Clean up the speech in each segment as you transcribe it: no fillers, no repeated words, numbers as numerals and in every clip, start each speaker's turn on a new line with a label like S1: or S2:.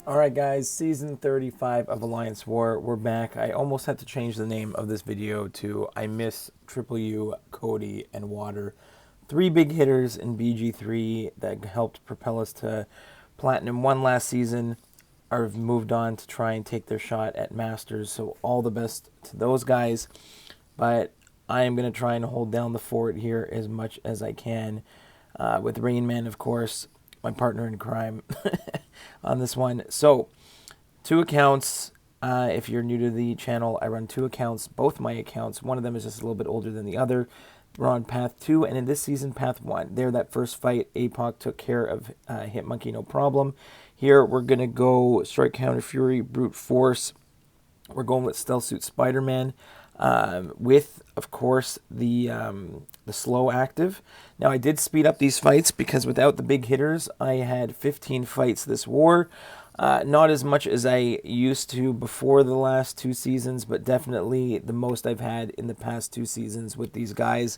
S1: Alright guys, season 35 of Alliance War, we're back. I almost had to change the name of this video to I Miss Triple U, Cody, and Water. Three big hitters in BG3 that helped propel us to Platinum 1 last season are moved on to try and take their shot at Masters, so all the best to those guys. But I am going to try and hold down the fort here as much as I can with Rain Man, of course, my partner in crime on this one. So, two accounts. If you're new to the channel, I run two accounts, both my accounts. One of them is just a little bit older than the other. We're on Path 2, and in this season, Path 1. There, that first fight, APOC took care of Hitmonkey, no problem. Here, we're going to go Strike, Counter, Fury, Brute Force. We're going with Stealth Suit Spider-Man with, of course, the slow active. Now, I did speed up these fights because without the big hitters, I had 15 fights this war. Not as much as I used to before the last two seasons, but definitely the most I've had in the past two seasons with these guys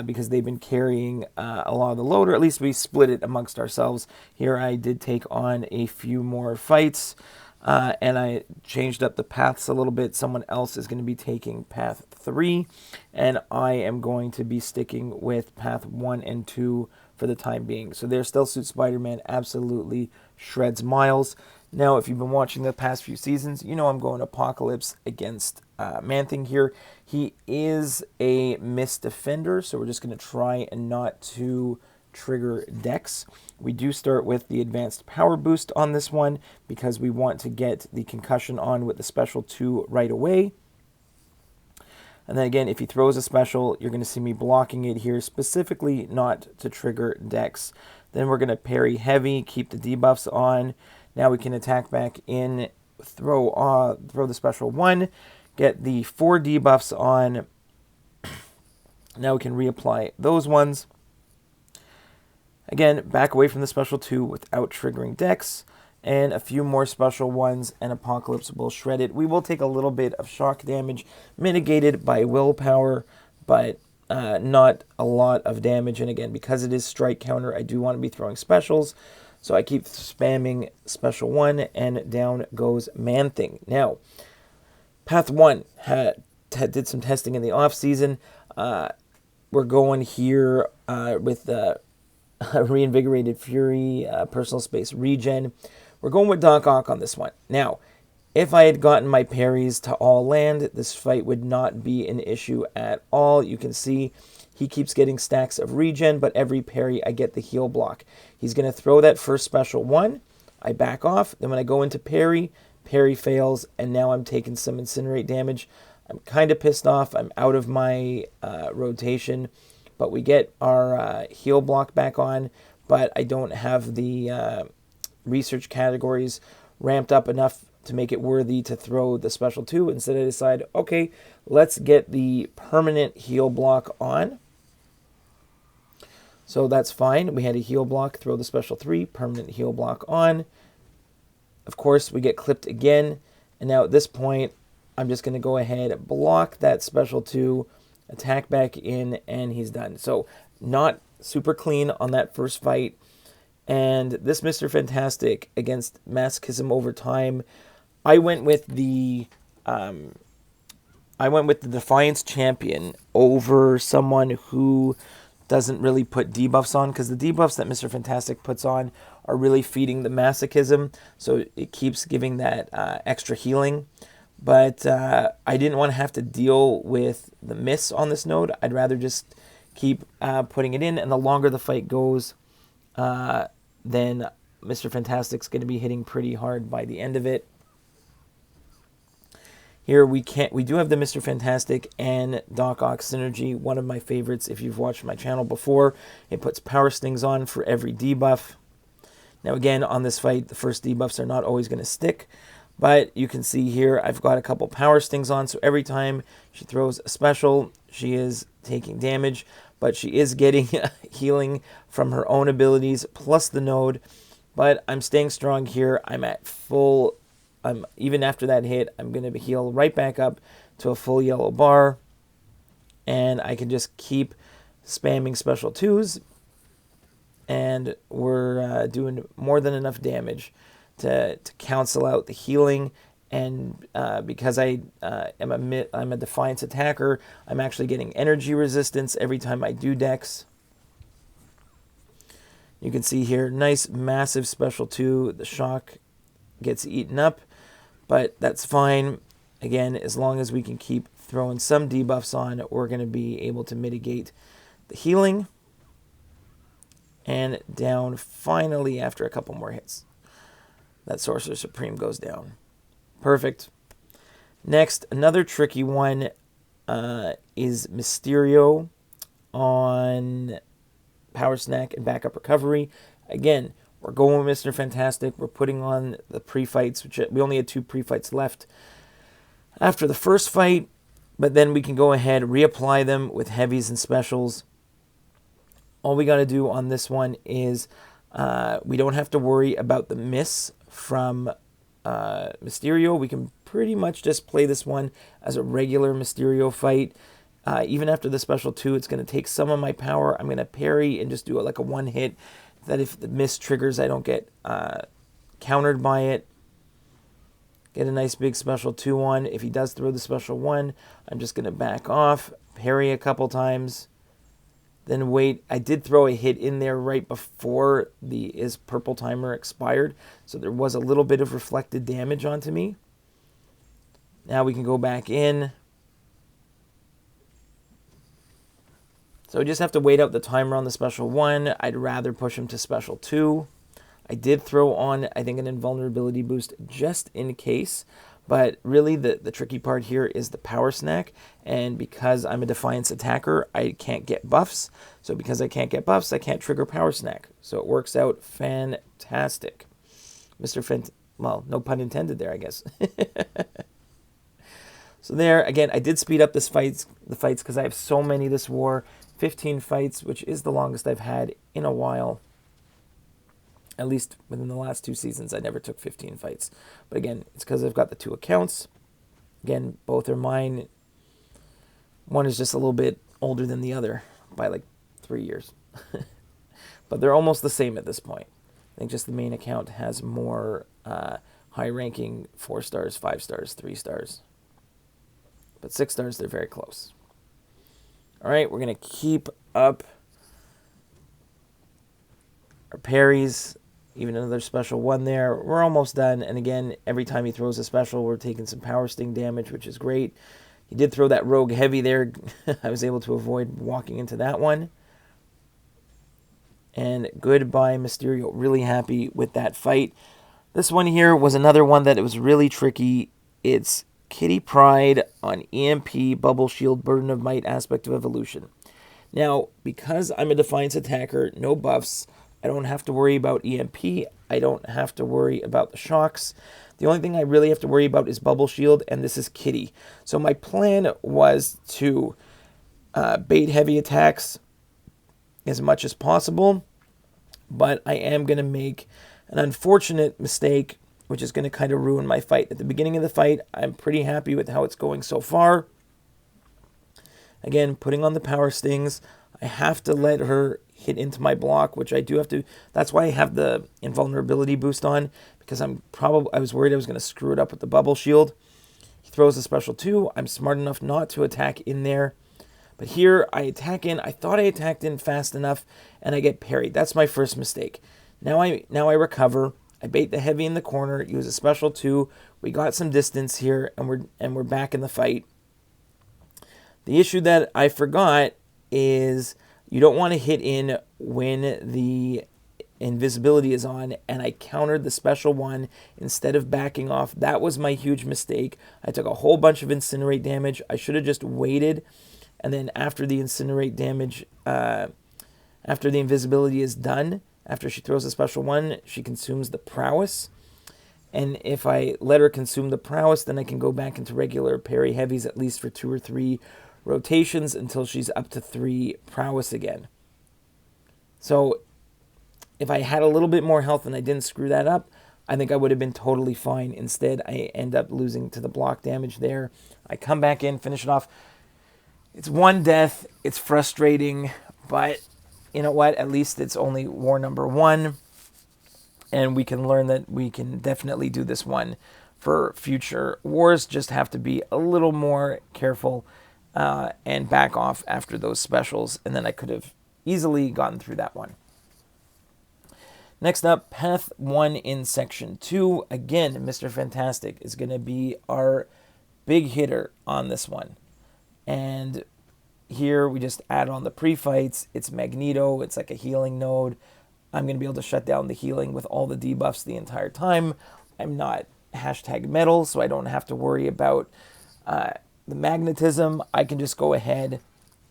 S1: because they've been carrying a lot of the load, or at least we split it amongst ourselves. Here I did take on a few more fights. And I changed up the paths a little bit. Someone else is going to be taking path 3, and I am going to be sticking with path 1 and 2 for the time being. So there's Stealth Suit Spider-Man absolutely shreds Miles. Now, if you've been watching the past few seasons, you know I'm going Apocalypse against Man-Thing here. He is a missed defender, so we're just going to try and not to trigger Dex. We do start with the advanced power boost on this one because we want to get the concussion on with the special 2 right away. And then again, if he throws a special, you're going to see me blocking it here, specifically not to trigger Dex. Then we're going to parry heavy, keep the debuffs on. Now we can attack back in, throw the special 1, get the 4 debuffs on. Now we can reapply those ones. Again, back away from the special 2 without triggering Dex, and a few more special ones, and Apocalypse will shred it. We will take a little bit of shock damage, mitigated by willpower, but not a lot of damage. And again, because it is strike counter, I do want to be throwing specials, so I keep spamming special 1, and down goes Man-Thing. Now, Path 1 did some testing in the off-season. We're going here with the Reinvigorated Fury, Personal Space Regen. We're going with Doc Ock on this one. Now, if I had gotten my parries to all land, this fight would not be an issue at all. You can see he keeps getting stacks of regen, but every parry I get the heal block. He's going to throw that first special 1. I back off. Then when I go into parry, parry fails, and now I'm taking some incinerate damage. I'm kind of pissed off. I'm out of my rotation. But we get our heal block back on, but I don't have the research categories ramped up enough to make it worthy to throw the special 2. Instead, I decide, okay, let's get the permanent heal block on. So that's fine. We had a heal block, throw the special 3, permanent heal block on. Of course, we get clipped again, and now at this point, I'm just going to go ahead, block that special 2, attack back in, and he's done. So not super clean on that first fight. And this Mr. Fantastic against Masochism over time, I went with the Defiance champion over someone who doesn't really put debuffs on, because the debuffs that Mr. Fantastic puts on are really feeding the Masochism, so it keeps giving that extra healing. But I didn't want to have to deal with the miss on this node. I'd rather just keep putting it in. And the longer the fight goes, then Mr. Fantastic's going to be hitting pretty hard by the end of it. Here we do have the Mr. Fantastic and Doc Ock synergy, one of my favorites if you've watched my channel before. It puts power stings on for every debuff. Now again, on this fight, the first debuffs are not always going to stick. But you can see here, I've got a couple power stings on, so every time she throws a special, she is taking damage, but she is getting healing from her own abilities, plus the node. But I'm staying strong here. I'm at full, even after that hit, I'm going to heal right back up to a full yellow bar. And I can just keep spamming special 2s, and we're doing more than enough damage to cancel out the healing. And because I'm a Defiance attacker, I'm actually getting energy resistance every time I do Dex. You can see here, nice massive special 2. The shock gets eaten up, but that's fine. Again, as long as we can keep throwing some debuffs on, we're going to be able to mitigate the healing. And down finally after a couple more hits. That Sorcerer Supreme goes down. Perfect. Next, another tricky one is Mysterio on Power Snack and Backup Recovery. Again, we're going with Mr. Fantastic. We're putting on the pre-fights, which we only had 2 pre-fights left after the first fight, but then we can go ahead, reapply them with heavies and specials. All we got to do on this one is we don't have to worry about the miss from Mysterio. We can pretty much just play this one as a regular Mysterio fight. Even after the special 2, it's going to take some of my power. I'm going to parry and just do it like a 1 hit. That if the miss triggers, I don't get countered by it. Get a nice big special 2 on. If he does throw the special 1, I'm just going to back off, parry a couple times, then wait. I did throw a hit in there right before his purple timer expired, so there was a little bit of reflected damage onto me. Now we can go back in. So we just have to wait out the timer on the special 1. I'd rather push him to special 2. I did throw on, I think, an invulnerability boost just in case. But really, the tricky part here is the Power Snack. And because I'm a Defiance attacker, I can't get buffs. So because I can't get buffs, I can't trigger Power Snack. So it works out fantastic. Well, no pun intended there, I guess. So there, again, I did speed up the fights because I have so many this war. 15 fights, which is the longest I've had in a while. At least within the last 2 seasons, I never took 15 fights. But again, it's because I've got the 2 accounts. Again, both are mine. One is just a little bit older than the other by like 3 years. But they're almost the same at this point. I think just the main account has more high-ranking 4 stars, 5 stars, 3 stars. But 6 stars, they're very close. All right, we're going to keep up our parries. Even another special 1 there. We're almost done. And again, every time he throws a special, we're taking some power sting damage, which is great. He did throw that rogue heavy there. I was able to avoid walking into that one. And goodbye, Mysterio. Really happy with that fight. This one here was another one that it was really tricky. It's Kitty Pryde on EMP, Bubble Shield, Burden of Might, Aspect of Evolution. Now, because I'm a Defiance attacker, no buffs, I don't have to worry about EMP. I don't have to worry about the shocks. The only thing I really have to worry about is Bubble Shield, and this is Kitty. So my plan was to bait heavy attacks as much as possible, but I am going to make an unfortunate mistake, which is going to kind of ruin my fight. At the beginning of the fight, I'm pretty happy with how it's going so far. Again, putting on the power stings. I have to let her hit into my block, which I do have to. That's why I have the invulnerability boost on, because I was worried I was going to screw it up with the bubble shield. He throws a special 2. I'm smart enough not to attack in there. But here I attack in. I thought I attacked in fast enough, and I get parried. That's my first mistake. Now I recover. I bait the heavy in the corner, use a special 2. We got some distance here, and we're back in the fight. The issue that I forgot is you don't want to hit in when the invisibility is on, and I countered the special 1 instead of backing off. That was my huge mistake. I took a whole bunch of incinerate damage. I should have just waited, and then after the incinerate damage, after the invisibility is done, after she throws a special 1, she consumes the prowess. And if I let her consume the prowess, then I can go back into regular parry heavies at least for 2 or 3 rotations until she's up to 3 prowess again. So if I had a little bit more health and I didn't screw that up, I think I would have been totally fine. Instead, I end up losing to the block damage there. I come back in, finish it off. It's 1 death. It's frustrating, but you know what? At least it's only war number 1. and we can learn that we can definitely do this one for future wars. Just have to be a little more careful and back off after those specials, and then I could have easily gotten through that one. Next up, Path 1 in Section 2. Again, Mr. Fantastic is going to be our big hitter on this one. And here we just add on the pre-fights. It's Magneto. It's like a healing node. I'm going to be able to shut down the healing with all the debuffs the entire time. I'm not #metal, so I don't have to worry about the magnetism. I can just go ahead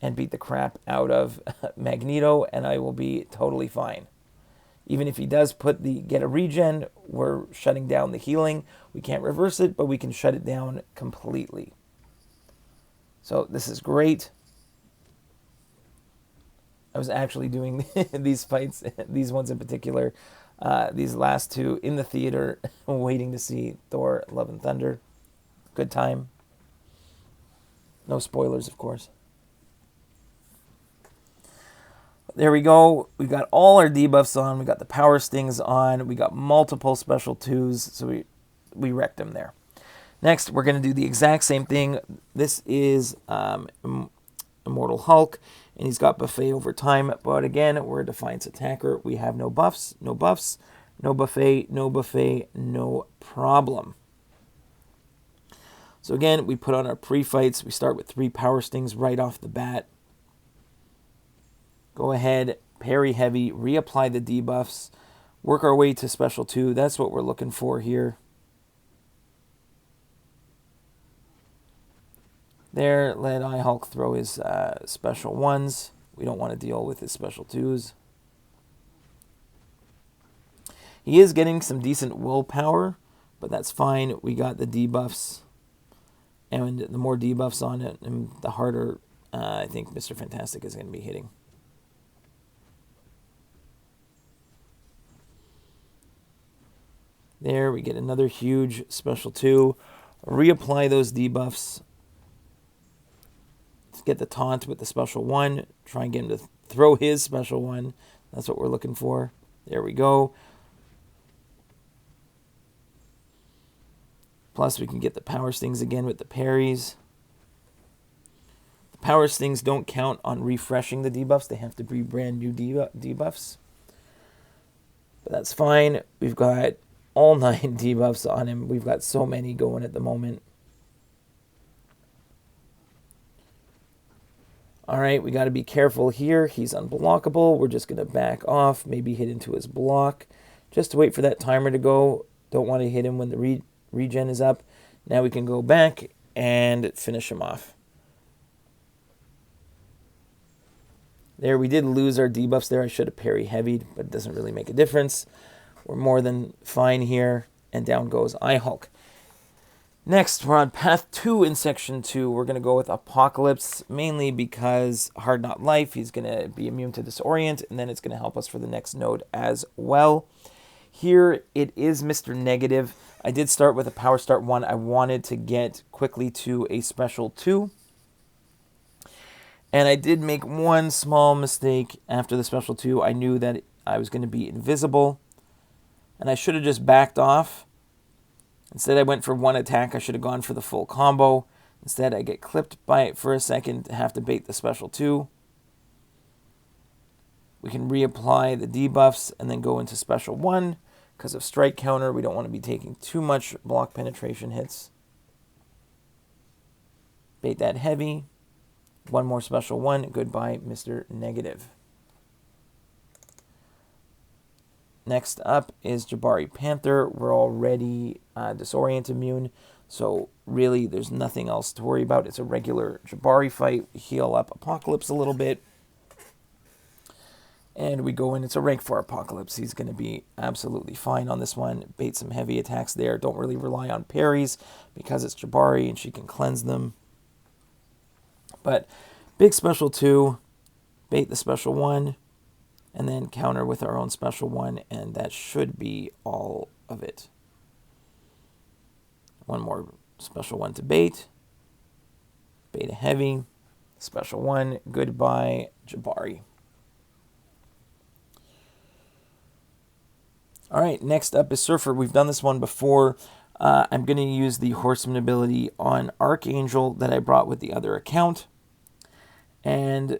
S1: and beat the crap out of Magneto, and I will be totally fine. Even if he does get a regen, we're shutting down the healing. We can't reverse it, but we can shut it down completely. So this is great. I was actually doing these fights, these ones in particular, these last two in the theater, waiting to see Thor: Love and Thunder. Good time. No spoilers, of course. There we go. We got all our debuffs on. We got the power stings on. We got multiple special 2s, so we wrecked them there. Next, we're going to do the exact same thing. This is Immortal Hulk, and he's got buffet over time. But again, we're a Defiance attacker. We have no buffs, no buffet, no problem. So again, we put on our pre-fights. We start with 3 power stings right off the bat. Go ahead, parry heavy, reapply the debuffs, work our way to special 2. That's what we're looking for here. There, let Hulk throw his special 1s. We don't want to deal with his special 2s. He is getting some decent willpower, but that's fine. We got the debuffs, and the more debuffs on it, and the harder I think Mr. Fantastic is going to be hitting. There, we get another huge special 2. Reapply those debuffs. Get the taunt with the special 1. Try and get him to throw his special 1. That's what we're looking for. There we go. Plus, we can get the power stings again with the parries. The power stings don't count on refreshing the debuffs. They have to be brand new debuffs. But that's fine. We've got all 9 debuffs on him. We've got so many going at the moment. All right, we got to be careful here. He's unblockable. We're just going to back off, maybe hit into his block, just to wait for that timer to go. Don't want to hit him when the regen is up. Now we can go back and finish him off. There, we did lose our debuffs there. I should have parry heavied, but it doesn't really make a difference. We're more than fine here, and down goes Hulk. Next, we're on Path 2 in Section 2. We're going to go with Apocalypse, mainly because Hard Not Life, he's going to be immune to Disorient, and then it's going to help us for the next node as well. Here, it is Mr. Negative. I did start with a Power Start 1. I wanted to get quickly to a Special 2. And I did make one small mistake after the Special 2. I knew that I was going to be invisible, and I should have just backed off. Instead, I went for 1 attack. I should have gone for the full combo. Instead, I get clipped by it for a second, have to bait the Special 2. We can reapply the debuffs and then go into Special 1. Because of Strike Counter, we don't want to be taking too much block penetration hits. Bait that heavy. 1 more Special 1. Goodbye, Mr. Negative. Next up is Jabari Panther. We're already Disorient immune, so really there's nothing else to worry about. It's a regular Jabari fight. We heal up Apocalypse a little bit, and we go in. It's a rank 4 Apocalypse. He's going to be absolutely fine on this one. Bait some heavy attacks there. Don't really rely on parries because it's Jabari and she can cleanse them. But big Special 2, bait the Special 1, and then counter with our own Special 1, and that should be all of it. 1 more Special 1 to bait. Bait a heavy. Special 1. Goodbye, Jabari. All right, next up is Surfer. We've done this one before. I'm going to use the Horseman ability on Archangel that I brought with the other account. And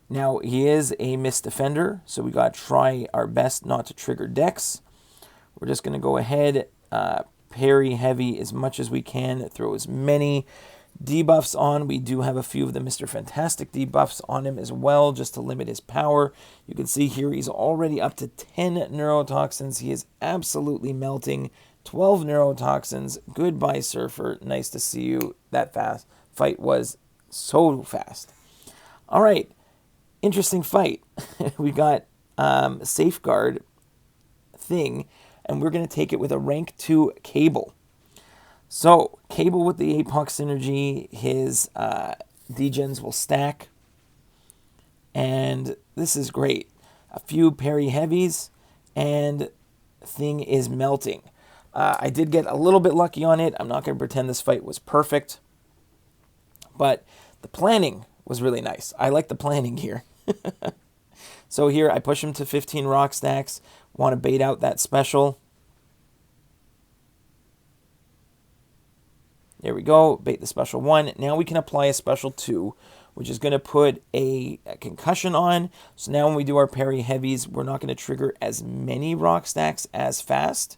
S1: now he is a Mist Defender, so we got to try our best not to trigger Dex. We're just going to go ahead, parry heavy as much as we can, throw as many debuffs on. We do have a few of the Mr. Fantastic debuffs on him as well, just to limit his power. You can see here he's already up to 10 neurotoxins. He is absolutely melting. 12 neurotoxins. Goodbye, Surfer. Nice to see you. That fast fight was so fast. All right, interesting fight. We got Safeguard thing, and we're going to take it with a rank 2 Cable. So, Cable with the APOC synergy, his degens will stack, and this is great. A few parry heavies, and thing is melting. I did get a little bit lucky on it. I'm not going to pretend this fight was perfect, but the planning was really nice. I like the planning here. So here, I push him to 15 rock stacks. Want to bait out that special. There we go. Bait the special 1. Now we can apply a special 2, which is going to put a concussion on. So now when we do our parry heavies, we're not going to trigger as many rock stacks as fast.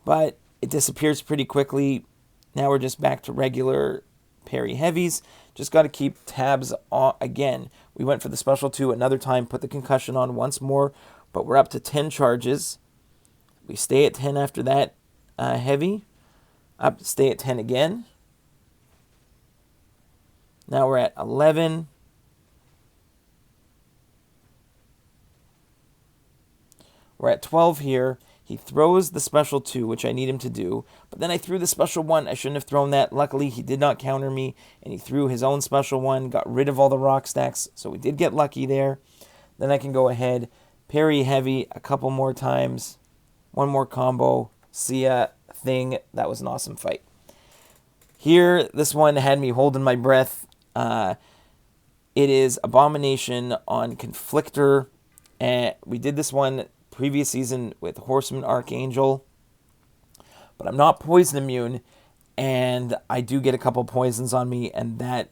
S1: But it disappears pretty quickly. Now we're just back to regular parry heavies. Just got to keep tabs on. Again, we went for the special 2 another time, put the concussion on once more, but we're up to 10 charges. We stay at 10 after that heavy. Stay at 10 again. Now we're at 11. We're at 12 here. He throws the special 2, which I need him to do. But then I threw the special 1. I shouldn't have thrown that. Luckily, he did not counter me. And he threw his own special 1. Got rid of all the rock stacks. So we did get lucky there. Then I can go ahead. Parry heavy a couple more times. One more combo. See ya. Thing. That was an awesome fight. Here, this one had me holding my breath. It is Abomination on Conflictor. And we did this one previous season with Horseman Archangel, but I'm not poison immune, and I do get a couple poisons on me, and that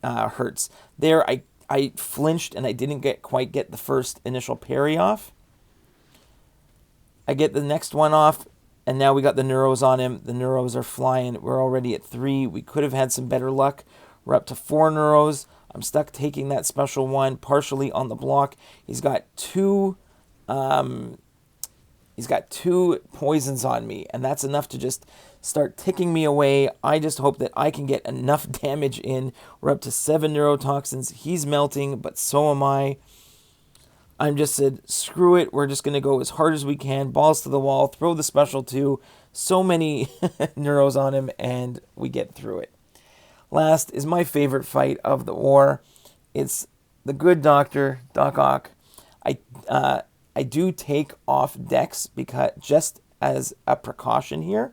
S1: hurts. There, I flinched, and I didn't quite get the first initial parry off. I get the next one off, and now we got the neuros on him. The neuros are flying. We're already at 3. We could have had some better luck. We're up to 4 neuros. I'm stuck taking that special 1 partially on the block. He's got 2 poisons on me, and that's enough to just start ticking me away. I just hope that I can get enough damage in. We're up to 7 neurotoxins. He's melting, but so am I. I'm just said, screw it. We're just going to go as hard as we can. Balls to the wall. Throw the special 2. So many neuros on him, and we get through it. Last is my favorite fight of the war. It's the good doctor, Doc Ock. I do take off Dex because just as a precaution here.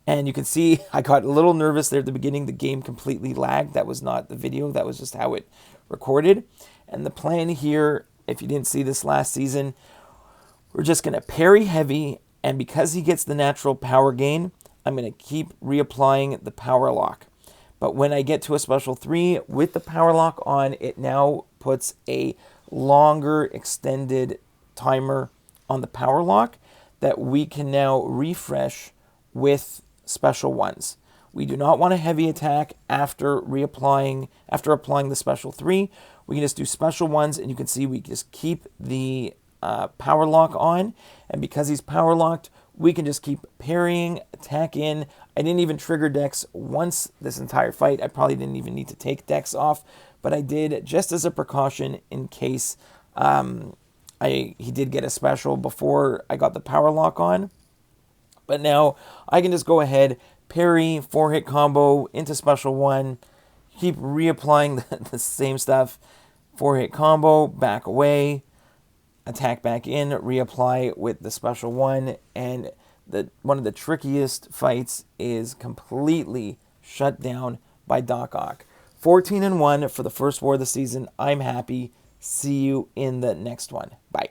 S1: And you can see I got a little nervous there at the beginning. The game completely lagged. That was not the video. That was just how it recorded. And the plan here, if you didn't see this last season, we're just going to parry heavy. And because he gets the natural power gain, I'm going to keep reapplying the power lock. But when I get to a special 3 with the power lock on, it now puts a longer extended timer on the power lock that we can now refresh with special 1s. We do not want a heavy attack after applying the special 3. We can just do special 1s, and you can see we just keep the power lock on. And because he's power locked, we can just keep parrying, attack in. I didn't even trigger Dex once this entire fight. I probably didn't even need to take Dex off, but I did just as a precaution in case he did get a special before I got the power lock on. But now I can just go ahead, parry, 4-hit combo into special 1, keep reapplying the same stuff, 4-hit combo, back away, attack back in, reapply with the special 1, and one of the trickiest fights is completely shut down by Doc Ock. 14-1 for the first war of the season. I'm happy. See you in the next one. Bye.